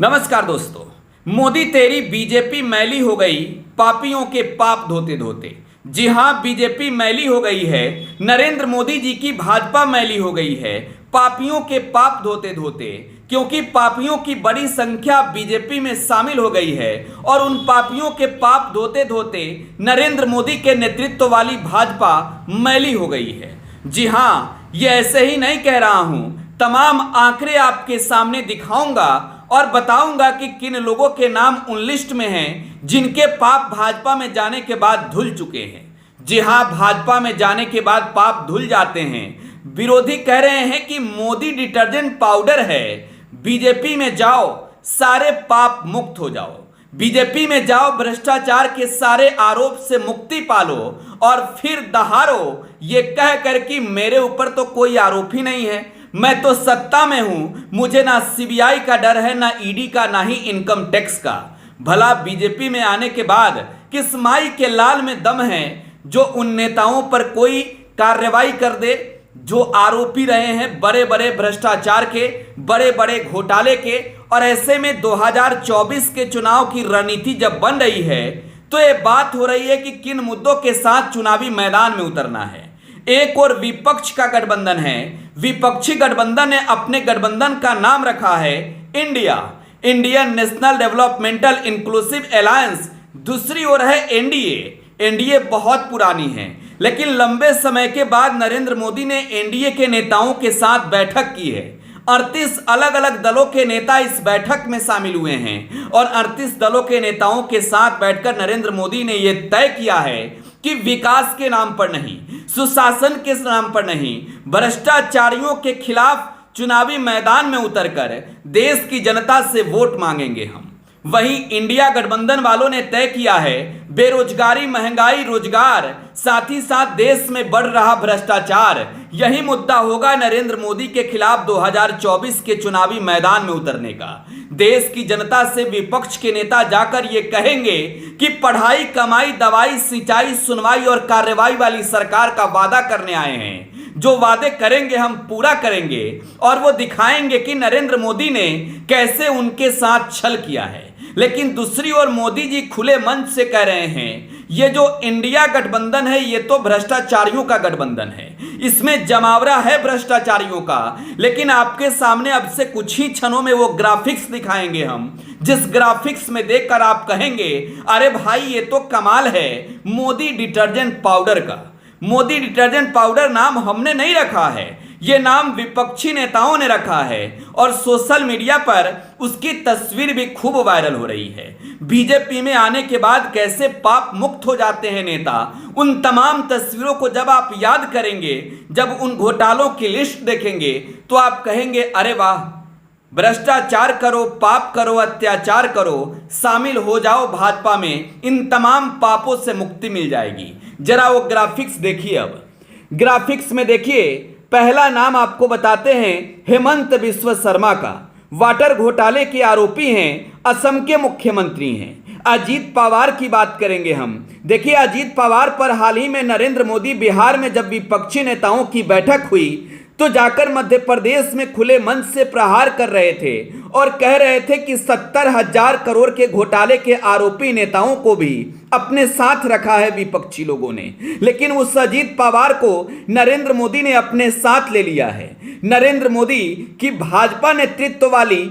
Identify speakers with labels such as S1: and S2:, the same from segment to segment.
S1: नमस्कार दोस्तों। मोदी तेरी बीजेपी मैली हो गई पापियों के पाप धोते धोते। जी हां, बीजेपी मैली हो गई है। नरेंद्र मोदी जी की भाजपा मैली हो गई है पापियों के पाप धोते धोते, क्योंकि पापियों की बड़ी संख्या बीजेपी में शामिल हो गई है और उन पापियों के पाप धोते धोते नरेंद्र मोदी के नेतृत्व वाली भाजपा मैली हो गई है। जी हां, ये ऐसे ही नहीं कह रहा हूं, तमाम आंकड़े आपके सामने दिखाऊंगा और बताऊंगा कि किन लोगों के नाम उन लिस्ट में हैं जिनके पाप भाजपा में जाने के बाद धुल चुके हैं। जी हां, भाजपा में जाने के बाद पाप धुल जाते हैं। विरोधी कह रहे हैं कि मोदी डिटर्जेंट पाउडर है, बीजेपी में जाओ सारे पाप मुक्त हो जाओ, बीजेपी में जाओ भ्रष्टाचार के सारे आरोप से मुक्ति पालो और फिर दहाड़ो, ये कह कर कि मेरे ऊपर तो कोई आरोप ही नहीं है, मैं तो सत्ता में हूं, मुझे ना सीबीआई का डर है, ना ईडी का, ना ही इनकम टैक्स का। भला बीजेपी में आने के बाद किस माई के लाल में दम है जो उन नेताओं पर कोई कार्रवाई कर दे जो आरोपी रहे हैं बड़े बड़े भ्रष्टाचार के, बड़े बड़े घोटाले के। और ऐसे में 2024 के चुनाव की रणनीति जब बन रही है तो ये बात हो रही है कि किन मुद्दों के साथ चुनावी मैदान में उतरना है। एक और विपक्ष का गठबंधन है, विपक्षी गठबंधन ने अपने गठबंधन का नाम रखा है Indian national developmental inclusive alliance. दूसरी ओर है एनडीए बहुत पुरानी है, लेकिन लंबे समय के बाद नरेंद्र मोदी ने एनडीए के नेताओं के साथ बैठक की है। 38 अलग अलग दलों के नेता इस बैठक में शामिल हुए हैं और 38 दलों के नेताओं के साथ बैठकर नरेंद्र मोदी ने यह तय किया है कि विकास के नाम पर नहीं, सुशासन के नाम पर नहीं, भ्रष्टाचारियों के खिलाफ चुनावी मैदान में उतरकर देश की जनता से वोट मांगेंगे हम। वहीं इंडिया गठबंधन वालों ने तय किया है बेरोजगारी, महंगाई, रोजगार, साथ ही साथ देश में बढ़ रहा भ्रष्टाचार, यही मुद्दा होगा नरेंद्र मोदी के खिलाफ 2024 के चुनावी मैदान में उतरने का। देश की जनता से विपक्ष के नेता जाकर ये कहेंगे कि पढ़ाई, कमाई, दवाई, सिंचाई, सुनवाई और कार्रवाई वाली सरकार का वादा करने आए हैं। जो वादे करेंगे हम पूरा करेंगे और वो दिखाएंगे कि नरेंद्र मोदी ने कैसे उनके साथ छल किया है। लेकिन दूसरी ओर मोदी जी खुले मंच से कह रहे हैं ये जो इंडिया गठबंधन है ये तो भ्रष्टाचारियों का गठबंधन है, इसमें जमावड़ा है भ्रष्टाचारियों का। लेकिन आपके सामने अब से कुछ ही क्षणों में वो ग्राफिक्स दिखाएंगे हम, जिस ग्राफिक्स में देखकर आप कहेंगे अरे भाई ये तो कमाल है। मोदी डिटर्जेंट पाउडर का, मोदी डिटर्जेंट पाउडर नाम हमने नहीं रखा है, ये नाम विपक्षी नेताओं ने रखा है और सोशल मीडिया पर उसकी तस्वीर भी खूब वायरल हो रही है। बीजेपी में आने के बाद कैसे पाप मुक्त हो जाते हैं नेता, उन तमाम तस्वीरों को जब आप याद करेंगे, जब उन घोटालों की लिस्ट देखेंगे तो आप कहेंगे अरे वाह, भ्रष्टाचार करो, पाप करो, अत्याचार करो, शामिल हो जाओ भाजपा में, इन तमाम पापों से मुक्ति मिल जाएगी। जरा वो ग्राफिक्स देखिए। अब ग्राफिक्स में देखिए, पहला नाम आपको बताते हैं हेमंत बिस्वा शर्मा का, वाटर घोटाले के आरोपी हैं, असम के मुख्यमंत्री हैं। अजीत पवार की बात करेंगे हम। देखिए, अजीत पवार पर हाल ही में नरेंद्र मोदी बिहार में जब विपक्षी नेताओं की बैठक हुई तो जाकर मध्य प्रदेश में खुले मंच से प्रहार कर रहे थे और कह रहे थे कि 70,000 करोड़ के घोटाले के आरोपी नेताओं को भी अपने साथ रखा है विपक्षी लोगों ने। लेकिन उस अजीत पवार को नरेंद्र मोदी ने अपने साथ ले लिया है। नरेंद्र मोदी की भाजपा नेतृत्व वाली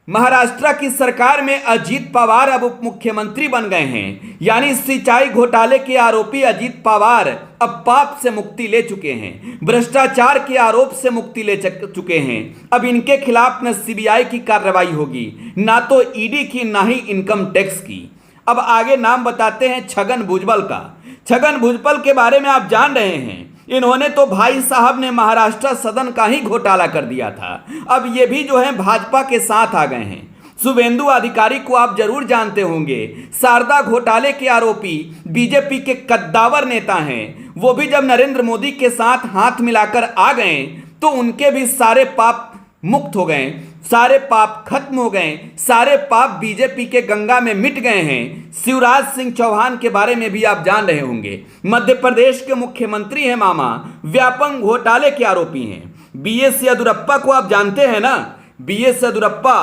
S1: महाराष्ट्र की सरकार में अजीत पवार अब उप मुख्यमंत्री बन गए हैं। यानी सिंचाई घोटाले के आरोपी अजीत पवार अब पाप से मुक्ति ले चुके हैं, भ्रष्टाचार के आरोप से मुक्ति ले चुके हैं। अब इनके खिलाफ न सीबीआई की कार्रवाई होगी, ना तो ईडी की, ना ही इनकम टैक्स की। अब आगे नाम बताते हैं छगन भुजबल का। छगन भुजबल के बारे में आप जान रहे हैं, इन्होंने तो भाई साहब ने महाराष्ट्र सदन का ही घोटाला कर दिया था। अब ये भी जो है भाजपा के साथ आ गए हैं। शुभेंदु अधिकारी को आप जरूर जानते होंगे, शारदा घोटाले के आरोपी बीजेपी के कद्दावर नेता हैं। वो भी जब नरेंद्र मोदी के साथ हाथ मिलाकर आ गए तो उनके भी सारे पाप मुक्त हो गए, सारे पाप खत्म हो गए, सारे पाप बीजेपी के गंगा में मिट गए हैं। शिवराज सिंह चौहान के बारे में भी आप जान रहे होंगे, मध्य प्रदेश के मुख्यमंत्री हैं मामा, व्यापक घोटाले के आरोपी हैं। बीएस येदियुरप्पा को आप जानते हैं ना, बीएस येदियुरप्पा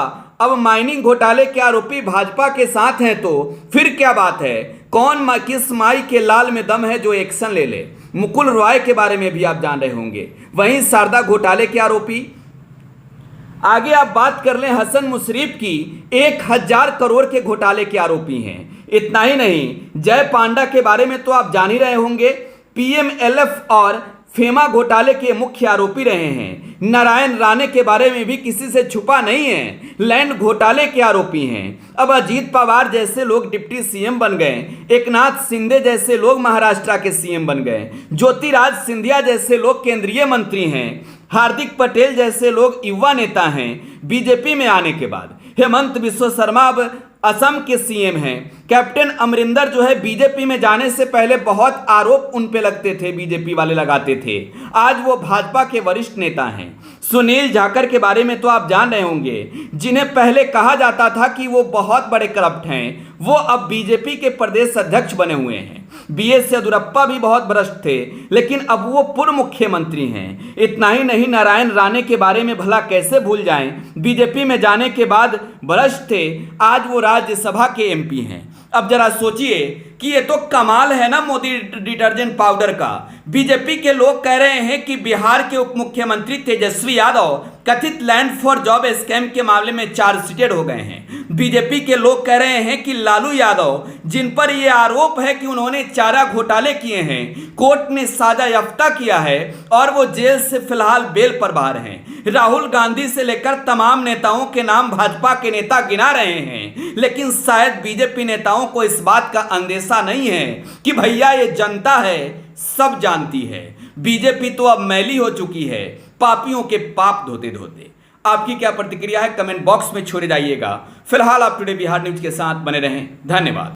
S1: अब माइनिंग घोटाले के आरोपी भाजपा के साथ हैं तो फिर क्या बात है। कौन किस माई के लाल में दम है जो एक्शन ले ले। मुकुल रॉय के बारे में भी आप जान रहे होंगे, वहीं शारदा घोटाले के आरोपी। आगे आप बात कर लें हसन मुशर्रफ की, 1000 करोड़ के घोटाले के आरोपी हैं। इतना ही नहीं, जय पांडा के बारे में तो आप जान ही रहे होंगे, पीएमएलएफ और फेमा घोटाले के मुख्य आरोपी रहे हैं। नारायण राणे के बारे में भी किसी से छुपा नहीं है, लैंड घोटाले के आरोपी हैं। अब अजीत पवार जैसे लोग डिप्टी सीएम बन गए, एकनाथ शिंदे जैसे लोग महाराष्ट्र के सीएम बन गए, ज्योतिरादित्य सिंधिया जैसे लोग केंद्रीय मंत्री हैं, हार्दिक पटेल जैसे लोग युवा नेता हैं बीजेपी में आने के बाद। हेमंत बिश्व शर्मा अब असम के सीएम हैं। कैप्टन अमरिंदर जो है बीजेपी में जाने से पहले बहुत आरोप उन पे लगते थे, बीजेपी वाले लगाते थे, आज वो भाजपा के वरिष्ठ नेता हैं। सुनील जाखड़ के बारे में तो आप जान रहे होंगे, जिन्हें पहले कहा जाता था कि वो बहुत बड़े करप्ट हैं, वो अब बीजेपी के प्रदेश अध्यक्ष बने हुए हैं। बीएस येदियुरप्पा भी बहुत भ्रष्ट थे, लेकिन अब वो पूर्व मुख्यमंत्री हैं। इतना ही नहीं, नारायण राणे के बारे में भला कैसे भूल जाएं, बीजेपी में जाने के बाद भ्रष्ट थे, आज वो राज्यसभा के एमपी हैं। अब जरा सोचिए कि ये तो कमाल है ना मोदी डिटर्जेंट पाउडर का। बीजेपी के लोग कह रहे हैं कि बिहार के उप मुख्यमंत्री तेजस्वी यादव कथित लैंड फॉर जॉब स्कैम के मामले में चार्जशीटेड हो गए हैं। बीजेपी के लोग कह रहे हैं कि लालू यादव, जिन पर यह आरोप है कि उन्होंने चारा घोटाले किए हैं, कोर्ट ने साजा याफ्ता किया है और वो जेल से फिलहाल बेल पर बाहर हैं। राहुल गांधी से लेकर तमाम नेताओं के नाम भाजपा के नेता गिना रहे हैं, लेकिन शायद बीजेपी नेताओं को इस बात का अंदेशा नहीं है कि भैया ये जनता है, सब जानती है। बीजेपी तो अब मैली हो चुकी है, पापियों के पाप धोते धोते। आपकी क्या प्रतिक्रिया है कमेंट बॉक्स में छोड़ जाइएगा। फिलहाल आप टुडे बिहार न्यूज के साथ बने रहें। धन्यवाद।